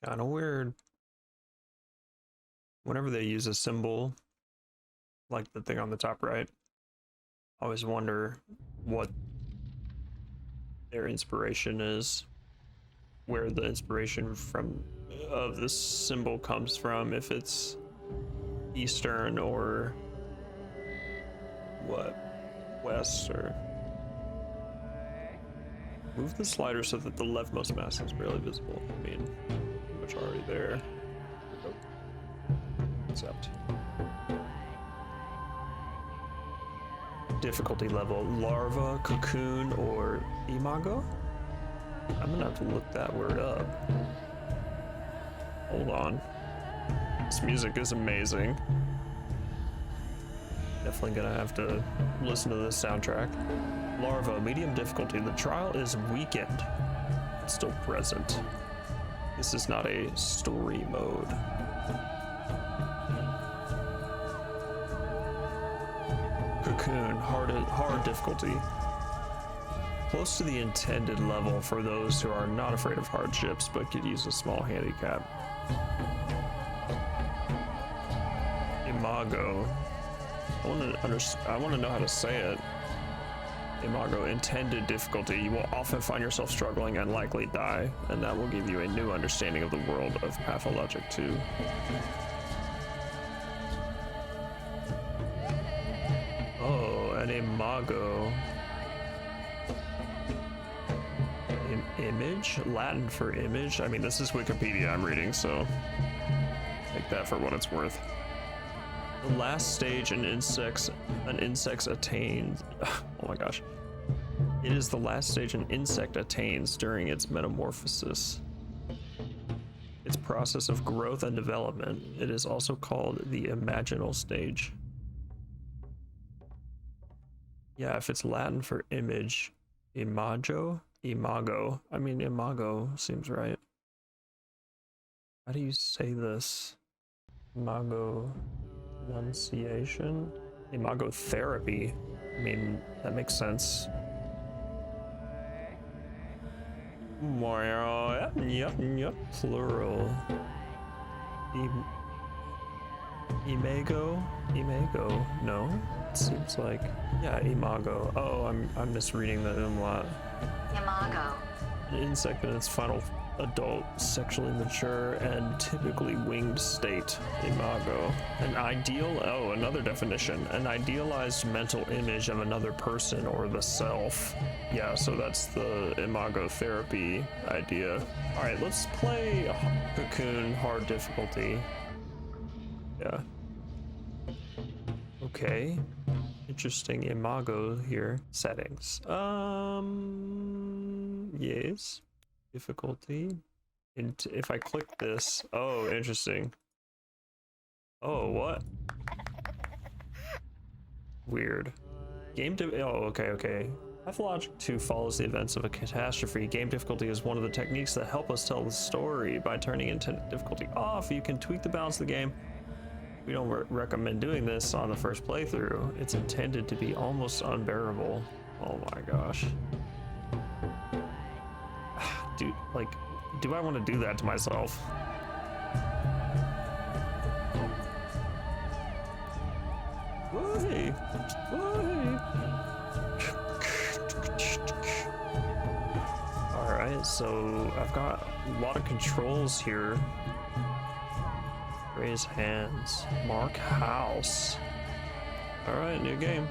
Kind of weird. Whenever they use a symbol, like the thing on the top right, I always wonder what their inspiration is, where the inspiration from of this symbol comes from, if it's Eastern or what, West, or move the slider so that the leftmost mask is barely visible. I mean, pretty much already there. Accept. Difficulty level: larva, cocoon, or imago? I'm gonna have to look that word up. Hold on. This music is amazing. Definitely gonna have to listen to this soundtrack. Larva, medium difficulty. The trial is weakened. It's still present. This is not a story mode. Cocoon, hard difficulty. Close to the intended level for those who are not afraid of hardships but could use a small handicap. Imago. I want to know how to say it. Imago, intended difficulty. You will often find yourself struggling and likely die, and that will give you a new understanding of the world of Pathologic 2. Oh, an Imago. Image? Latin for image? I mean, this is Wikipedia I'm reading, so take that for what it's worth. The last stage an insect attains. Oh my gosh. It is the last stage an insect attains during its metamorphosis. Its process of growth and development. It is also called the imaginal stage. Yeah, if it's Latin for image, imago. I mean, imago seems right. How do you say this? Imago enunciation? Imago therapy. I mean, that makes sense. Yep. Plural. Imago? No? It seems like, yeah, imago. Oh, I'm misreading the umlaut. Imago. An insect in its final adult, sexually mature, and typically winged state. Imago. Another definition. An idealized mental image of another person or the self. Yeah, so that's the imago therapy idea. Alright, let's play Cocoon hard difficulty. Yeah. Okay. Interesting imago here. Settings. Yes. Difficulty. And if I click this, oh, interesting. Oh, what? Weird. Okay. Pathologic 2 follows the events of a catastrophe. Game difficulty is one of the techniques that help us tell the story. By turning intended difficulty off, you can tweak the balance of the game. We don't recommend doing this on the first playthrough. It's intended to be almost unbearable. Oh my gosh. Dude, like, do I want to do that to myself? Why? Alright, so I've got a lot of controls here. Raise hands. Mark house. Alright, new game.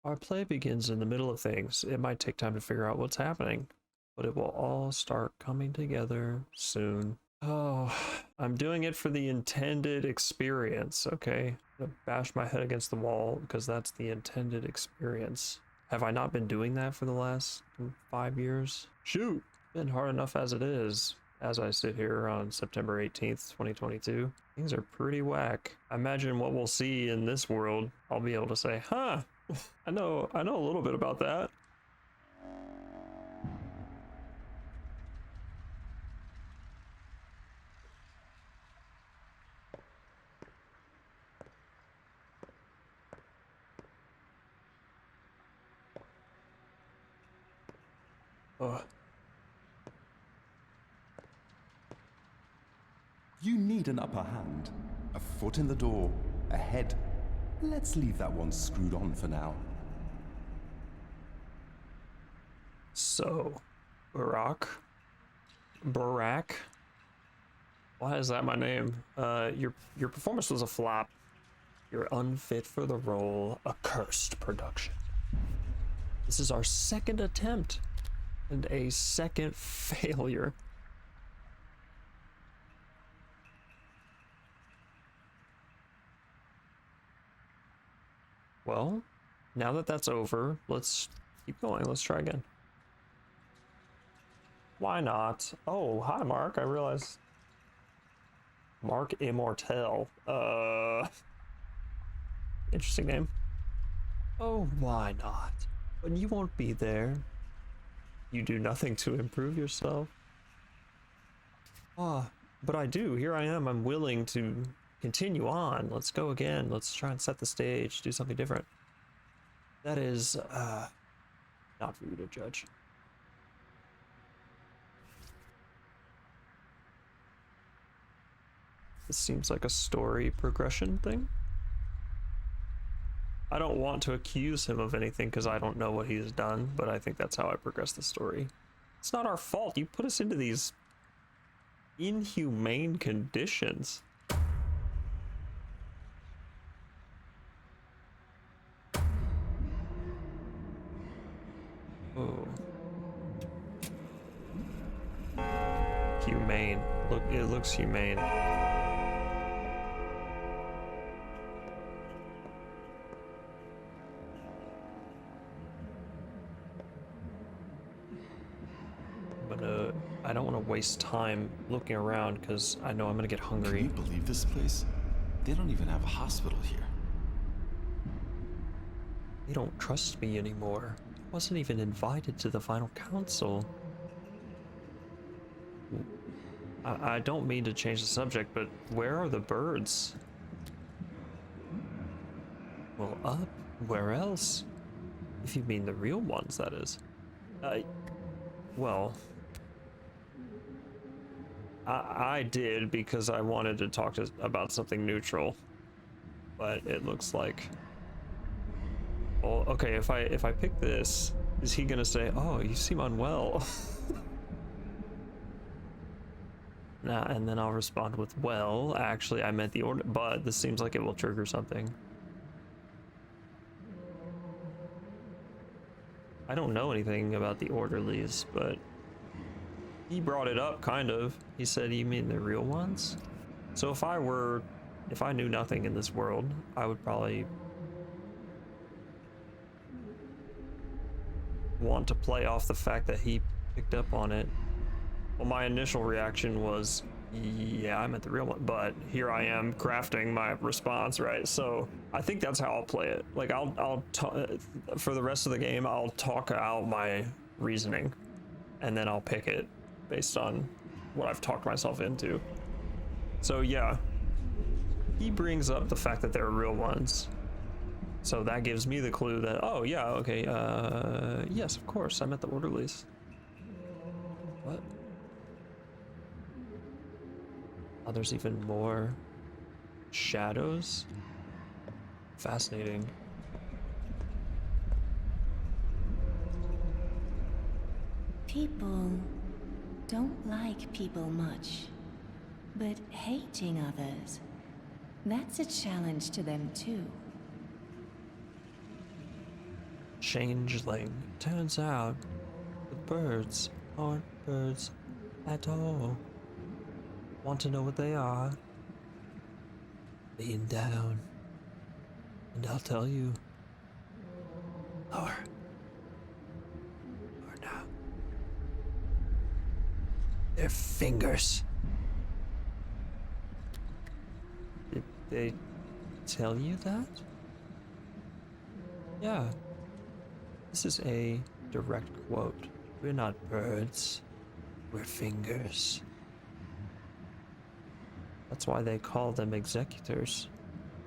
Our play begins in the middle of things. It might take time to figure out what's happening, but it will all start coming together soon. Oh, I'm doing it for the intended experience, okay? I'm gonna bash my head against the wall because that's the intended experience. Have I not been doing that for the last 5 years? Shoot! Been hard enough as it is. As I sit here on September 18th, 2022, things are pretty whack. I imagine what we'll see in this world, I'll be able to say, huh, I know a little bit about that. Oh. need an upper hand, a foot in the door, a head. Let's leave that one screwed on for now. So, Barack. Why is that my name? Your performance was a flop. You're unfit for the role. A cursed production. This is our second attempt and a second failure. Well, now that that's over, let's keep going. Let's try again. Why not? Oh, hi, Mark. I realized. Mark Immortel. Interesting name. Oh, why not? When you won't be there, you do nothing to improve yourself. Ah, but I do. Here I am. I'm willing to continue on. Let's go again. Let's try and set the stage, do something different. That is, not for you to judge. This seems like a story progression thing. I don't want to accuse him of anything because I don't know what he's done, but I think that's how I progress the story. It's not our fault. You put us into these inhumane conditions. Oh. Humane. Look, it looks humane. I don't want to waste time looking around because I know I'm gonna get hungry. Can you believe this place? They don't even have a hospital here. They don't trust me anymore. I wasn't even invited to the final council. I don't mean to change the subject, but where are the birds? Well, up. Where else? If you mean the real ones, that is. Well... I did because I wanted to talk about something neutral, but it looks like, well, okay, if I pick this, is he gonna say, "Oh, you seem unwell"? Nah, and then I'll respond with, "Well, actually, I meant the order, but this seems like it will trigger something." I don't know anything about the orderlies, but he brought it up, kind of. He said, "You mean the real ones?" So if I knew nothing in this world, I would probably want to play off the fact that he picked up on it. Well, my initial reaction was, yeah, I meant the real one, but here I am crafting my response, right? So I think that's how I'll play it. Like, for the rest of the game, I'll talk out my reasoning, and then I'll pick it based on what I've talked myself into. So yeah, he brings up the fact that they're real ones. So that gives me the clue that, oh yeah, okay, yes, of course, I meant the orderlies. What? Oh, there's even more shadows? Fascinating. People don't like people much, but hating others, that's a challenge to them too. Changeling. Turns out the birds aren't birds at all. Want to know what they are? Lean down, and I'll tell you. Lower. Lower now. They're fingers. Did they tell you that? Yeah. This is a direct quote. We're not birds. We're fingers. That's why they call them executors.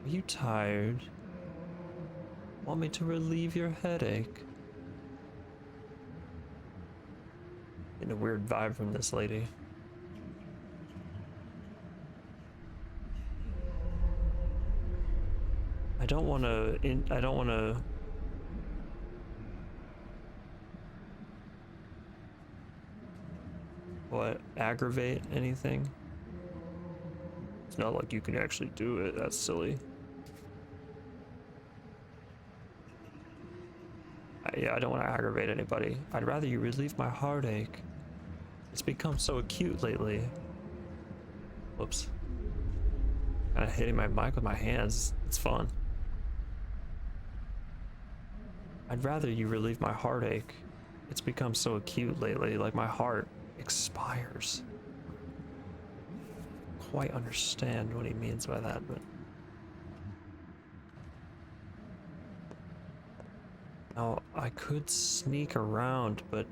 Are you tired? Want me to relieve your headache? Getting a weird vibe from this lady. don't want to. I don't want to. What? Aggravate anything? It's not like you can actually do it. That's silly. Yeah, I don't want to aggravate anybody. I'd rather you relieve my heartache. It's become so acute lately. Whoops. Kind of hitting my mic with my hands. It's fun. I'd rather you relieve my heartache. It's become so acute lately, like my heart expires. Quite understand what he means by that, but now I could sneak around, but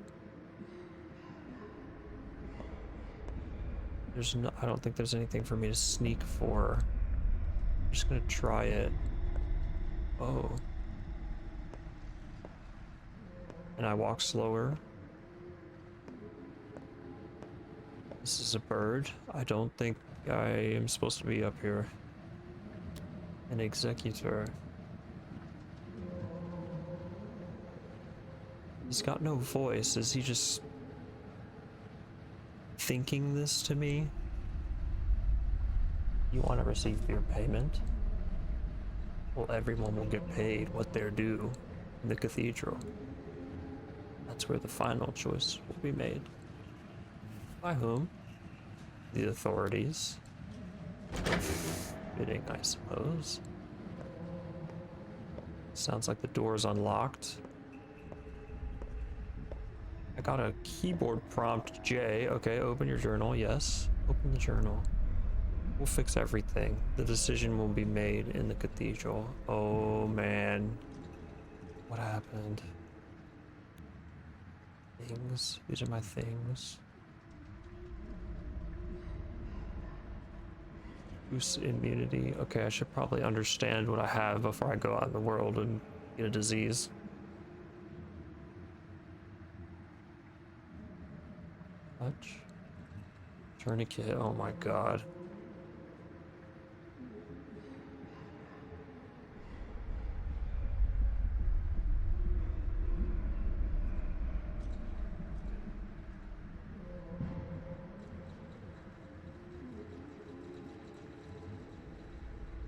there's no, I don't think there's anything for me to sneak for. I'm just gonna try it. Oh. And I walk slower. This is a bird. I don't think I am supposed to be up here. An executor. He's got no voice. Is he just thinking this to me? You want to receive your payment? Well, everyone will get paid what they're due in the cathedral. That's where the final choice will be made. By whom? The authorities. Fitting, I suppose. Sounds like the door is unlocked. I got a keyboard prompt J. Okay, open your journal. Yes, open the journal. We'll fix everything. The decision will be made in the cathedral. Oh man. What happened? Things. These are my things. Boost immunity. Okay, I should probably understand what I have before I go out in the world and get a disease. Touch. Tourniquet. Oh my god.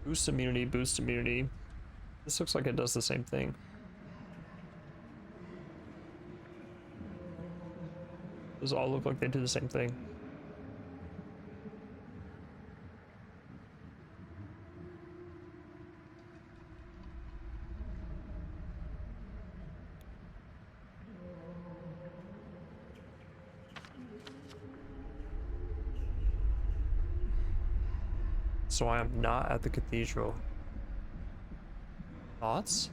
Boost immunity, boost immunity. This looks like it does the same thing. Those all look like they do the same thing. So I am not at the cathedral. Thoughts?